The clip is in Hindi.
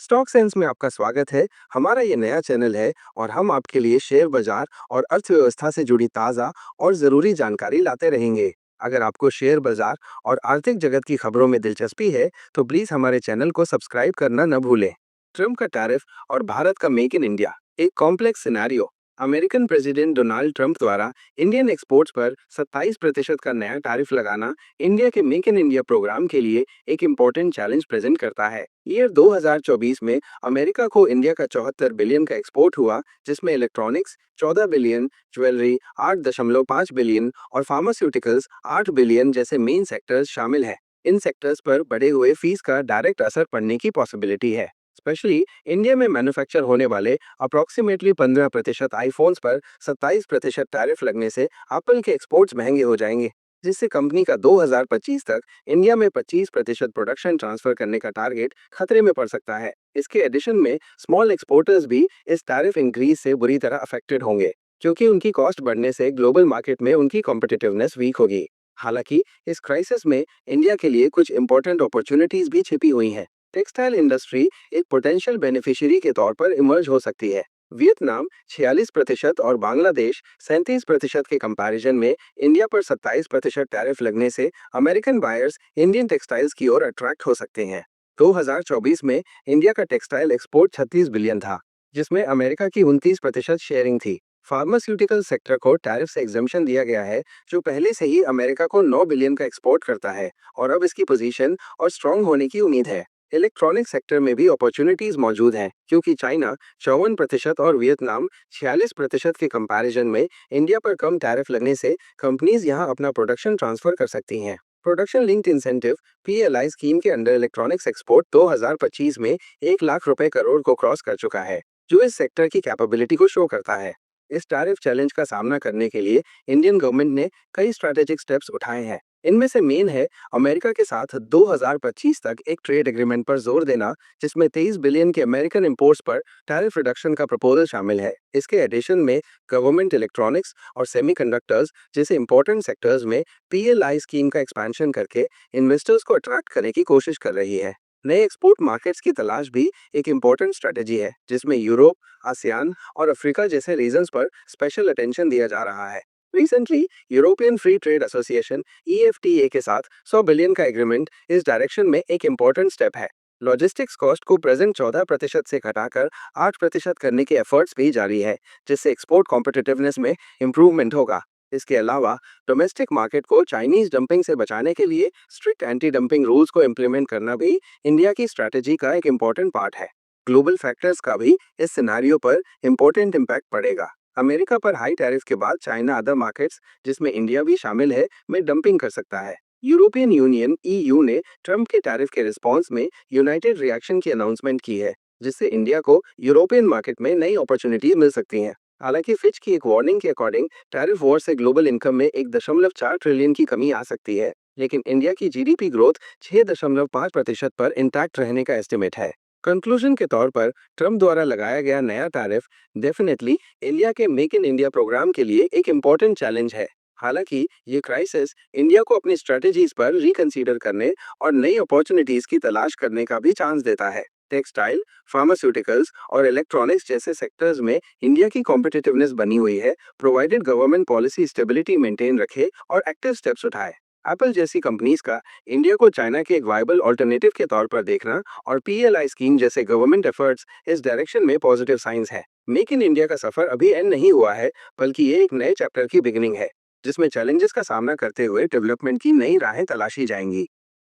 स्टॉक सेंस में आपका स्वागत है। हमारा ये नया चैनल है और हम आपके लिए शेयर बाजार और अर्थव्यवस्था से जुड़ी ताज़ा और ज़रूरी जानकारी लाते रहेंगे। अगर आपको शेयर बाजार और आर्थिक जगत की खबरों में दिलचस्पी है, तो प्लीज़ हमारे चैनल को सब्सक्राइब करना न भूलें। ट्रम्प का टैरिफ और भारत का मेक इन इंडिया, एक complex scenario. American president Donald Trump द्वारा इंडियन एक्सपोर्ट्स पर 27% का नया टैरिफ लगाना इंडिया के मेक इन इंडिया प्रोग्राम के लिए एक इम्पोर्टेंट चैलेंज प्रेजेंट करता है। ईयर 2024 में अमेरिका को इंडिया का 74 बिलियन का एक्सपोर्ट हुआ, जिसमें इलेक्ट्रॉनिक्स 14 बिलियन, ज्वेलरी 8.5 बिलियन और फार्मास्यूटिकल्स 8 बिलियन जैसे मेन सेक्टर्स शामिल हैं। इन सेक्टर्स पर बढ़े हुए फीस का डायरेक्ट असर पड़ने की पॉसिबिलिटी है। स्पेशली इंडिया में मैन्युफैक्चर होने वाले अप्रोक्सीमेटली 15% आईफोन्स पर 27% टैरिफ लगने से एप्पल के एक्सपोर्ट्स महंगे हो जाएंगे, जिससे कंपनी का 2025 तक इंडिया में 25% प्रोडक्शन ट्रांसफर करने का टारगेट खतरे में पड़ सकता है। इसके एडिशन में स्मॉल एक्सपोर्टर्स भी इस टैरिफ इंक्रीज से बुरी तरह अफेक्टेड होंगे, क्योंकि उनकी कॉस्ट बढ़ने से ग्लोबल मार्केट में उनकी कॉम्पिटिटिवनेस वीक होगी। हालांकि इस क्राइसिस में इंडिया के लिए कुछ इंपॉर्टेंट अपॉर्चुनिटीज भी छिपी हुई हैं। टेक्सटाइल इंडस्ट्री एक पोटेंशियल बेनिफिशियरी के तौर पर इमर्ज हो सकती है। वियतनाम 46% और बांग्लादेश 37% के कंपैरिजन में इंडिया पर 27% टैरिफ लगने से अमेरिकन बायर्स इंडियन टेक्सटाइल्स की ओर अट्रैक्ट हो सकते हैं। 2024 में इंडिया का टेक्सटाइल एक्सपोर्ट 36 बिलियन था, जिसमें अमेरिका की 29% शेयरिंग थी। फार्मास्यूटिकल सेक्टर को टैरिफ से एग्जम्पशन दिया गया है, जो पहले से ही अमेरिका को 9 बिलियन का एक्सपोर्ट करता है और अब इसकी पोजीशन और स्ट्रांग होने की उम्मीद है। इलेक्ट्रॉनिक सेक्टर में भी अपॉर्चुनिटीज मौजूद हैं, क्योंकि चाइना 54% और वियतनाम 46% के कंपैरिजन में इंडिया पर कम टैरिफ लगने से कंपनीज यहां अपना प्रोडक्शन ट्रांसफर कर सकती हैं। Production linked incentive PLI scheme के अंडर इलेक्ट्रॉनिक्स एक्सपोर्ट 2025 में 1 लाख रुपए करोड़ को क्रॉस कर चुका है, जो इस सेक्टर की कैपेबिलिटी को शो करता है। इस टैरिफ चैलेंज का सामना करने के लिए इंडियन गवर्नमेंट ने कई स्ट्रैटेजिक स्टेप्स उठाए हैं। इनमें से मेन है अमेरिका के साथ 2025 तक एक ट्रेड एग्रीमेंट पर जोर देना, जिसमें 23 बिलियन के अमेरिकन इंपोर्ट्स पर टैरिफ रिडक्शन का प्रपोजल शामिल है। इसके एडिशन में गवर्नमेंट इलेक्ट्रॉनिक्स और सेमीकंडक्टर्स जैसे इंपॉर्टेंट सेक्टर्स में पीएलआई स्कीम का एक्सपेंशन करके इन्वेस्टर्स को अट्रैक्ट करने की कोशिश कर रही है। नए एक्सपोर्ट मार्केट्स की तलाश भी एक इम्पोर्टेंट स्ट्रेटेजी है, जिसमें यूरोप, आसियान और अफ्रीका जैसे रीजन्स पर स्पेशल अटेंशन दिया जा रहा है। Recently European free trade association EFTA के साथ 100 बिलियन का एग्रीमेंट इस डायरेक्शन में एक इम्पोर्टेंट स्टेप है। लॉजिस्टिक्स कॉस्ट को प्रेजेंट 14% से घटाकर 8% करने के एफर्ट्स भी जारी है, जिससे एक्सपोर्ट कॉम्पिटिटिवनेस में इम्प्रूवमेंट होगा। इसके अलावा डोमेस्टिक मार्केट को चाइनीज डंपिंग से बचाने के लिए स्ट्रिक्ट एंटी डंपिंग रूल्स को इम्प्लीमेंट करना भी इंडिया की स्ट्रैटेजी का एक इम्पोर्टेंट पार्ट है। ग्लोबल फैक्टर्स का भी इस सिनेरियो पर इम्पोर्टेंट इम्पैक्ट पड़ेगा। अमेरिका पर हाई टैरिफ के बाद चाइना अदर मार्केट्स, जिसमें इंडिया भी शामिल है, में डंपिंग कर सकता है। यूरोपियन यूनियन ईयू ने ट्रंप के टैरिफ के रिस्पांस में यूनाइटेड रिएक्शन की अनाउंसमेंट की है, जिससे इंडिया को यूरोपियन मार्केट में नई अपॉर्चुनिटी मिल सकती हैं। हालांकि फिच की एक वार्निंग के अकॉर्डिंग टैरिफ वॉर से ग्लोबल इनकम में 1.4 ट्रिलियन की कमी आ सकती है, लेकिन इंडिया की जीडीपी ग्रोथ 6.5% पर इंटैक्ट रहने का एस्टिमेट है। कंक्लूजन के तौर पर ट्रंप द्वारा लगाया गया नया टैरिफ डेफिनेटली इंडिया के मेक इन इंडिया प्रोग्राम के लिए एक इम्पोर्टेंट चैलेंज है। हालांकि ये क्राइसिस इंडिया को अपनी स्ट्रेटजीज पर रिकंसीडर करने और नई अपॉर्चुनिटीज की तलाश करने का भी चांस देता है। टेक्सटाइल, फार्मास्यूटिकल्स और इलेक्ट्रॉनिक्स जैसे सेक्टर्स में इंडिया की कॉम्पिटिटिवनेस बनी हुई है, provided government policy stability maintain रखे और एक्टिव स्टेप्स उठाए। एप्पल जैसी कंपनीज का इंडिया को चाइना के एक वायबल ऑल्टरनेटिव के तौर पर देखना और पीएलआई स्कीम जैसे गवर्नमेंट एफर्ट्स इस डायरेक्शन में पॉजिटिव साइंस है। मेक इन इंडिया का सफर अभी एंड नहीं हुआ है, बल्कि ये एक नए चैप्टर की बिगिनिंग है, जिसमें चैलेंजेस का सामना करते हुए डेवलपमेंट की नई राहें तलाशी जाएंगी।